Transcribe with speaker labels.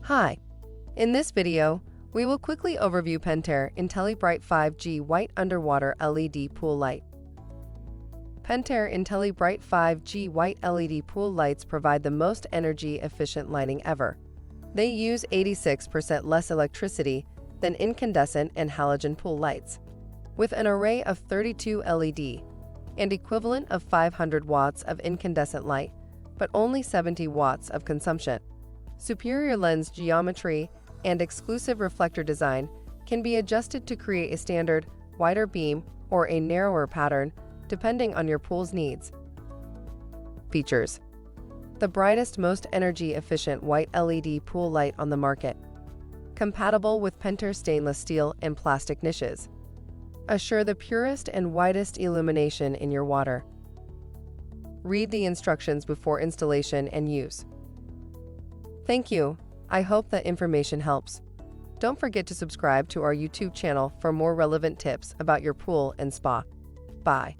Speaker 1: Hi, in this video, we will quickly overview Pentair IntelliBrite 5G White Underwater LED Pool Light. Pentair IntelliBrite 5G White LED pool lights provide the most energy-efficient lighting ever. They use 86% less electricity than incandescent and halogen pool lights, with an array of 32 LED and equivalent of 500 watts of incandescent light, but only 70 watts of consumption. Superior lens geometry and exclusive reflector design can be adjusted to create a standard, wider beam or a narrower pattern depending on your pool's needs. Features: the brightest, most energy-efficient white LED pool light on the market. Compatible with Pentair stainless steel and plastic niches. Assure the purest and whitest illumination in your water. Read the instructions before installation and use. Thank you. I hope that information helps. Don't forget to subscribe to our YouTube channel for more relevant tips about your pool and spa. Bye.